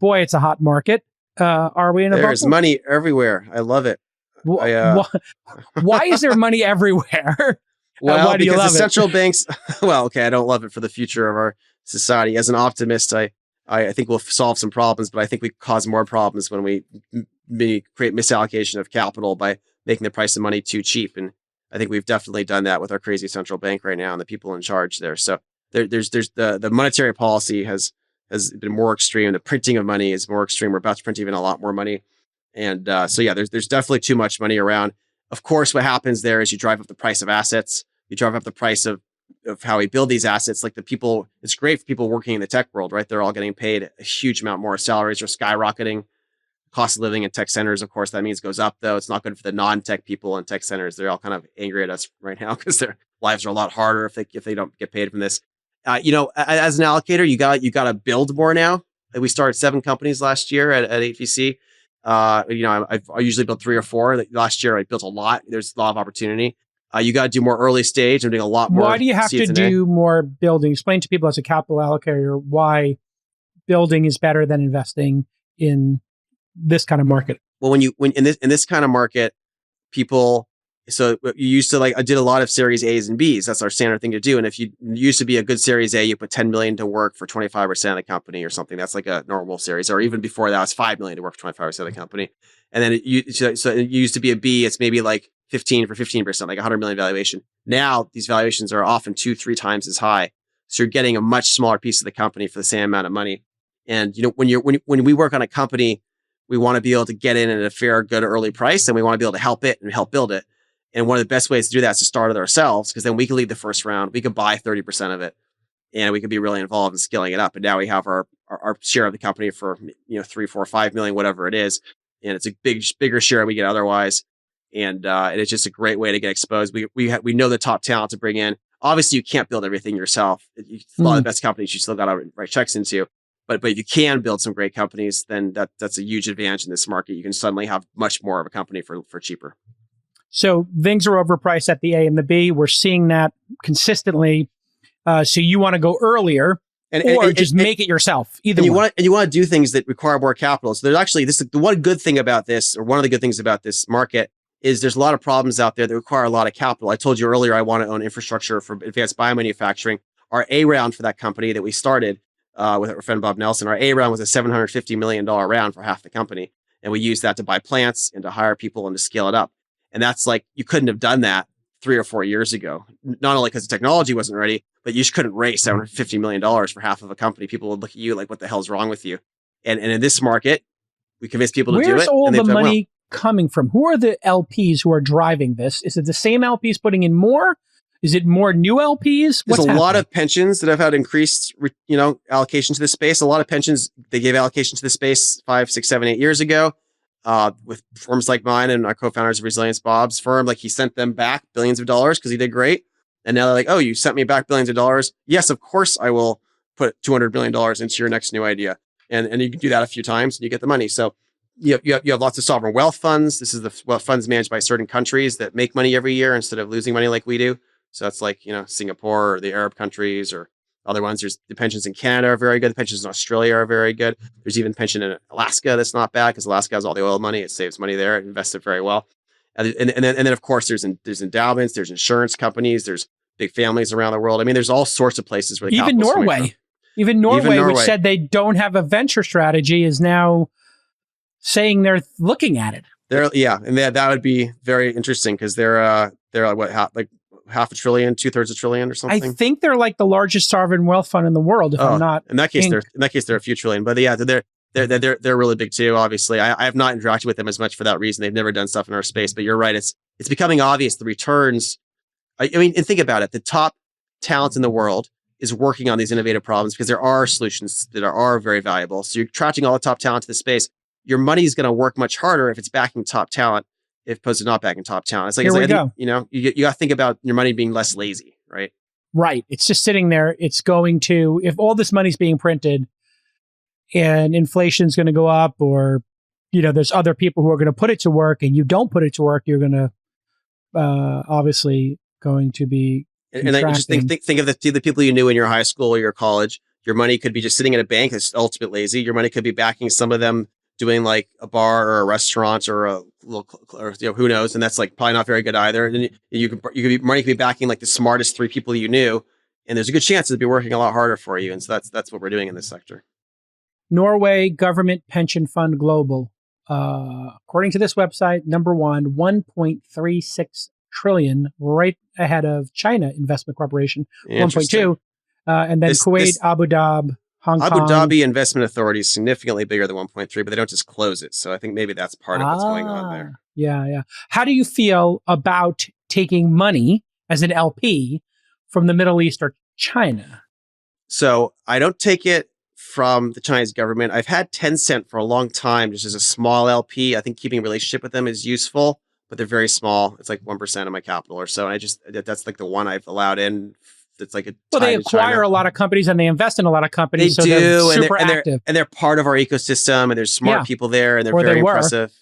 boy, it's a hot market. Are we in a There's bubble? money everywhere. I love it. Why is there money everywhere? Well, why do you because love the it? central banks, well, okay, I don't love it for the future of our society. As an optimist, I think we'll solve some problems, but I think we cause more problems when we create misallocation of capital by making the price of money too cheap. And I think we've definitely done that with our crazy central bank right now and the people in charge there. So there's the monetary policy has been more extreme. The printing of money is more extreme. We're about to print even a lot more money. And so yeah, there's definitely too much money around. Of course, what happens there is you drive up the price of assets. You drive up the price of how we build these assets. Like the people, it's great for people working in the tech world, right? They're all getting paid a huge amount more. Salaries are skyrocketing. Cost of living in tech centers, of course, that means goes up, though. It's not good for the non-tech people in tech centers. They're all kind of angry at us right now because their lives are a lot harder if they don't get paid from this. As an allocator, you got to build more now. We started 7 companies last year at HVC. I usually build 3 or 4. Last year, I built a lot. There's a lot of opportunity. You got to do more early stage. I'm doing a lot more. Why do you have to do more building? Explain to people as a capital allocator why building is better than investing in this kind of market. Well, when in this kind of market, people, so you used to I did a lot of Series A's and B's. That's our standard thing to do. And if you used to be a good Series A, you put 10 million to work for 25% of the company or something. That's like a normal series. Or even before that, it's 5 million to work for 25% of the company. And then it used to be a B. It's maybe like 15 for 15%, like 100 million valuation. Now these valuations are often 2-3 times as high. So you're getting a much smaller piece of the company for the same amount of money. And when we work on a company, we want to be able to get in at a fair, good early price, and we want to be able to help it and help build it. And one of the best ways to do that is to start it ourselves, because then we can lead the first round. We could buy 30% of it, and we could be really involved in scaling it up. And now we have our share of the company for 3, 4, 5 million, whatever it is, and it's a bigger share than we get otherwise. And it's just a great way to get exposed. We know the top talent to bring in. Obviously, you can't build everything yourself. A lot of the best companies you still got to write checks into. But if you can build some great companies, then that's a huge advantage in this market. You can suddenly have much more of a company for cheaper. So things are overpriced at the A and the B. We're seeing that consistently. So you want to go earlier or just make it yourself. Either way. You want to do things that require more capital. So there's actually the one good thing about this, or one of the good things about this market, is there's a lot of problems out there that require a lot of capital. I told you earlier I want to own infrastructure for advanced biomanufacturing. Our A round for that company that we started with our friend Bob Nelson, our A round was a $750 million round for half the company. And we used that to buy plants and to hire people and to scale it up. And that's you couldn't have done that 3 or 4 years ago. Not only because the technology wasn't ready, but you just couldn't raise $750 million for half of a company. People would look at you like, what the hell's wrong with you? And in this market, we convince people to do it. Where's all the money coming from? Who are the LPs who are driving this? Is it the same LPs putting in more? Is it more new LPs? There's a lot of pensions that have had increased, allocation to the space. A lot of pensions, they gave allocation to the space 5, 6, 7, 8 years ago. With firms like mine and our co-founders of Resilience, Bob's firm, he sent them back billions of dollars because he did great. And now they're like, oh, you sent me back billions of dollars. Yes, of course I will put $200 billion into your next new idea. And you can do that a few times and you get the money. So you have lots of sovereign wealth funds. This is the wealth funds managed by certain countries that make money every year instead of losing money like we do. So that's Singapore or the Arab countries or other ones. There's the pensions in Canada are very good. The pensions in Australia are very good. There's even pension in Alaska that's not bad because Alaska has all the oil money. It saves money there. It invests it very well. And then of course there's endowments, there's insurance companies, there's big families around the world. I mean, there's all sorts of places where the even Norway, which said they don't have a venture strategy, is now saying they're looking at it. And that would be very interesting because they're half a trillion, 2/3 a trillion or something. I think they're the largest sovereign wealth fund in the world. If I'm not, in that case, they're a few trillion. But yeah, they're really big too. Obviously, I have not interacted with them as much for that reason. They've never done stuff in our space. But you're right; it's becoming obvious the returns. I mean, and think about it: the top talent in the world is working on these innovative problems because there are solutions that are very valuable. So you're attracting all the top talent to the space. Your money is going to work much harder if it's backing top talent, if opposed to not backing top talent. It's you got to think about your money being less lazy, right? Right. It's just sitting there. It's going to, if all this money's being printed and inflation's going to go up, or, there's other people who are going to put it to work and you don't put it to work, you're going to, obviously going to be and then just think of the people you knew in your high school or your college. Your money could be just sitting in a bank that's ultimate lazy. Your money could be backing some of them doing like a bar or a restaurant or a little, or who knows, and that's like probably not very good either. And money could be backing like the smartest 3 people you knew, and there's a good chance it'd be working a lot harder for you. And so that's what we're doing in this sector. Norway Government Pension Fund Global, according to this website, number one, 1.36 trillion, right ahead of China Investment Corporation, 1.2, and then Kuwait, Abu Dhabi, Hong Kong. Abu Dhabi Investment Authority is significantly bigger than 1.3, but they don't disclose it. So I think maybe that's part of what's going on there. Yeah. How do you feel about taking money as an LP from the Middle East or China? So I don't take it from the Chinese government. I've had Tencent for a long time, just as a small LP. I think keeping a relationship with them is useful, but they're very small. It's like 1% of my capital or so. And that's like the one I've allowed in. It's like they acquire a lot of companies and they invest in a lot of companies. They so do, they're super active. And they're part of our ecosystem, and there's smart people there, and they're very impressive.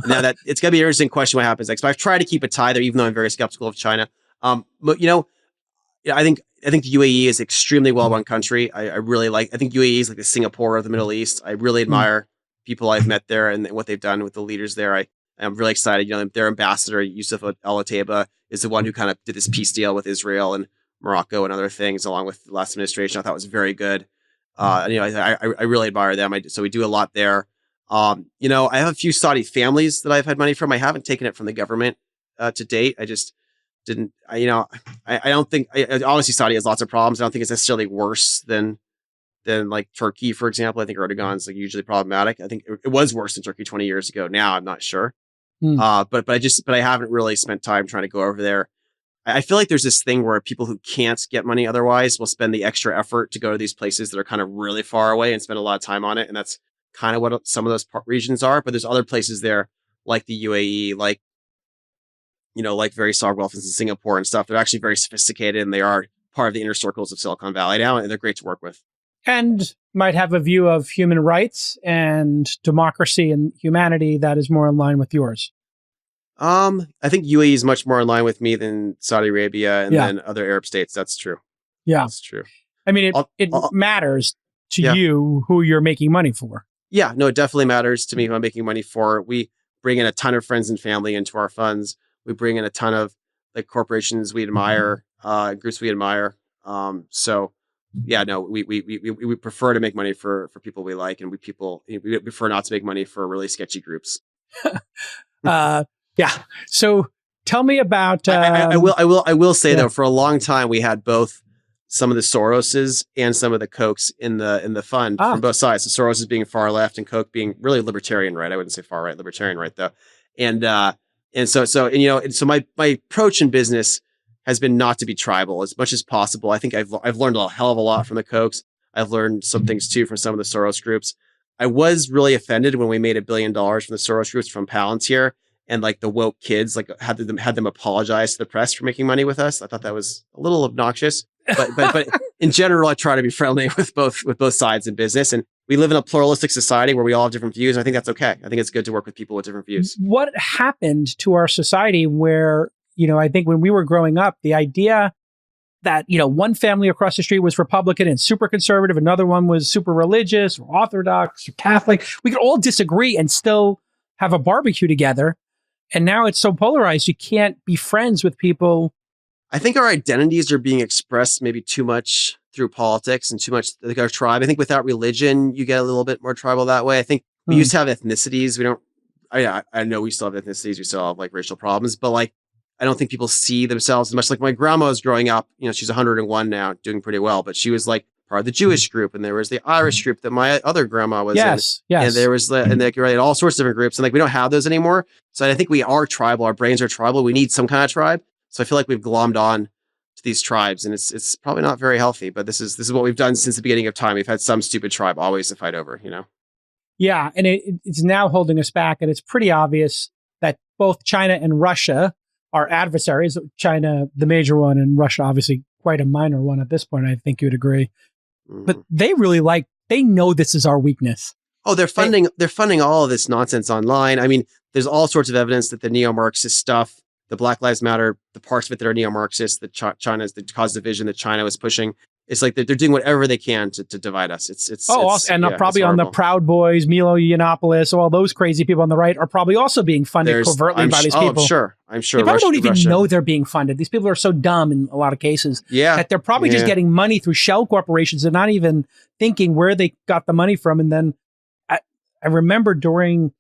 Now that it's gonna be an interesting question what happens next. But I've tried to keep a tie there, even though I'm very skeptical of China. But I think the UAE is an extremely well-run country. I really like. I think UAE is like the Singapore of the Middle East. I really admire people I've met there and what they've done with the leaders there. I'm really excited. Their ambassador Yusuf Al Otaiba is the one who kind of did this peace deal with Israel and Morocco and other things, along with the last administration. I thought was very good. I really admire them. So we do a lot there. I have a few Saudi families that I've had money from. I haven't taken it from the government to date. I just didn't. I don't think. Obviously, Saudi has lots of problems. I don't think it's necessarily worse than like Turkey, for example. I think Erdogan's like usually problematic. I think it was worse in Turkey 20 years ago. Now I'm not sure. But I haven't really spent time trying to go over there. I feel like there's this thing where people who can't get money otherwise will spend the extra effort to go to these places that are kind of really far away and spend a lot of time on it. And that's kind of what some of those regions are. But there's other places there, like the UAE, like very sovereign wealth in Singapore and stuff. They're actually very sophisticated, and they are part of the inner circles of Silicon Valley now, and they're great to work with. And might have a view of human rights and democracy and humanity that is more in line with yours. I think UAE is much more in line with me than Saudi Arabia and then other Arab states. That's true. Yeah. That's true. I mean, it matters to you who you're making money for. Yeah, no, it definitely matters to me who I'm making money for. We bring in a ton of friends and family into our funds. We bring in a ton of like corporations we admire, groups we admire. So yeah, no, we prefer to make money for people we like, and we prefer not to make money for really sketchy groups. Yeah. So tell me about. I will say though, for a long time we had both some of the Soroses and some of the Kochs in the fund from both sides. So Soros is being far left and Koch being really libertarian right. I wouldn't say far right, libertarian right though. So my approach in business has been not to be tribal as much as possible. I think I've learned a hell of a lot from the Kochs. I've learned some things too from some of the Soros groups. I was really offended when we made $1 billion from the Soros groups from Palantir. And like the woke kids, like had them apologize to the press for making money with us. I thought that was a little obnoxious, but in general, I try to be friendly with both sides in business. And we live in a pluralistic society where we all have different views. I think that's okay. I think it's good to work with people with different views. What happened to our society where, I think when we were growing up, the idea that, one family across the street was Republican and super conservative, another one was super religious or Orthodox or Catholic. We could all disagree and still have a barbecue together. And now it's so polarized, you can't be friends with people. I think our identities are being expressed maybe too much through politics and too much like our tribe. I think without religion, you get a little bit more tribal that way. I think we used to have ethnicities. We don't, I know we still have ethnicities. We still have like racial problems, but like, I don't think people see themselves as much. Like my grandma was growing up, she's 101 now, doing pretty well, but she was like part of the Jewish group, and there was the Irish group that my other grandma was in. Yes. And there was all sorts of different groups, and like we don't have those anymore. So I think we are tribal. Our brains are tribal. We need some kind of tribe. So I feel like we've glommed on to these tribes, and it's probably not very healthy. But this is what we've done since the beginning of time. We've had some stupid tribe always to fight over. Yeah, and it's now holding us back, and it's pretty obvious that both China and Russia are adversaries. China, the major one, and Russia, obviously, quite a minor one at this point. I think you'd agree. But they really they know this is our weakness. Oh, they're funding all of this nonsense online. I mean, there's all sorts of evidence that the neo-Marxist stuff, the Black Lives Matter, the parts of it that are neo-Marxist, that China's the cause division that China was pushing, It's like they're doing whatever they can to divide us. Probably on the Proud Boys, Milo Yiannopoulos, all those crazy people on the right are probably also being funded covertly by these people. I'm sure. They probably don't even know they're being funded. These people are so dumb in a lot of cases that they're probably just getting money through shell corporations and not even thinking where they got the money from. And then I remember during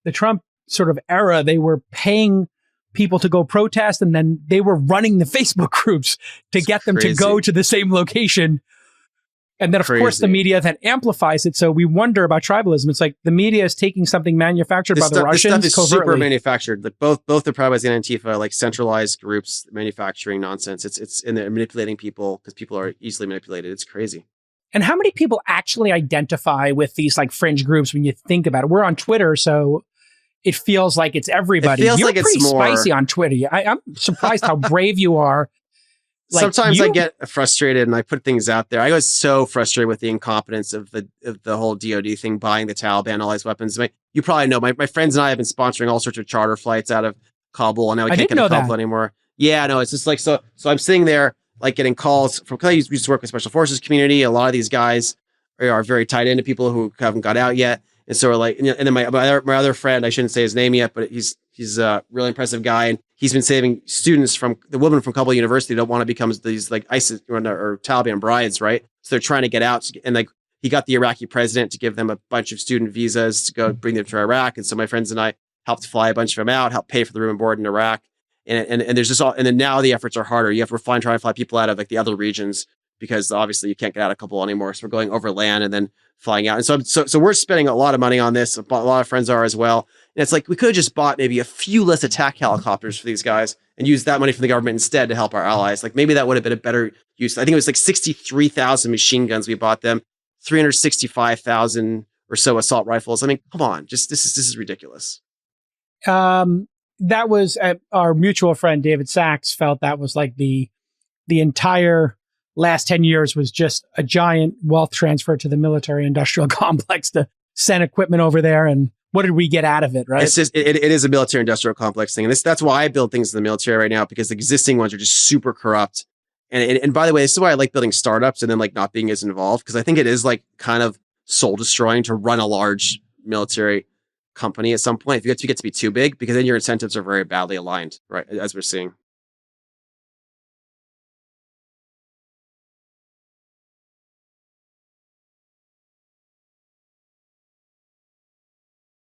the Trump sort of era, they were paying people to go protest, and then they were running the Facebook groups to get them to go to the same location. And then, of course, the media then amplifies it. So we wonder about tribalism. It's like the media is taking something manufactured by the Russians. This stuff is super manufactured. Like both the Proud Boys and Antifa are like centralized groups manufacturing nonsense. And they're manipulating people because people are easily manipulated. It's crazy. And how many people actually identify with these like fringe groups when you think about it? We're on Twitter, so it feels like it's everybody. You're like pretty spicy on Twitter. I'm surprised how brave you are. Like sometimes I get frustrated and I put things out there. I was so frustrated with the incompetence of the whole DoD thing, buying the Taliban, all these weapons. You probably know my friends and I have been sponsoring all sorts of charter flights out of Kabul, and now we can't get to Kabul anymore. Yeah, no, it's just like so I'm sitting there like getting calls from, because I used to work with Special Forces community. A lot of these guys are very tied into people who haven't got out yet. And so we're like, and then my other friend, I shouldn't say his name yet, but he's a really impressive guy, and he's been saving students from the women from Kabul University don't want to become these like ISIS or Taliban brides, right? So they're trying to get out, and like he got the Iraqi president to give them a bunch of student visas to go bring them to Iraq, and so my friends and I helped fly a bunch of them out, helped pay for the room and board in Iraq, and there's just all, and then now the efforts are harder. We're trying to fly people out of like the other regions because obviously you can't get out of Kabul anymore, so we're going over land and then flying out. And so we're spending a lot of money on this. A lot of friends are as well. And it's like, we could have just bought maybe a few less attack helicopters for these guys and used that money from the government instead to help our allies. Like maybe that would have been a better use. I think it was like 63,000 machine guns we bought them, 365,000 or so assault rifles. I mean, come on, this is ridiculous. That was our mutual friend, David Sachs, felt that was like the entire last 10 years was just a giant wealth transfer to the military industrial complex to send equipment over there. And what did we get out of it, right? It's just, it is a military industrial complex thing. And that's why I build things in the military right now, because the existing ones are just super corrupt. And by the way, this is why I like building startups and then like not being as involved, because I think it is like kind of soul destroying to run a large military company at some point if you get to be too big, because then your incentives are very badly aligned, right? As we're seeing.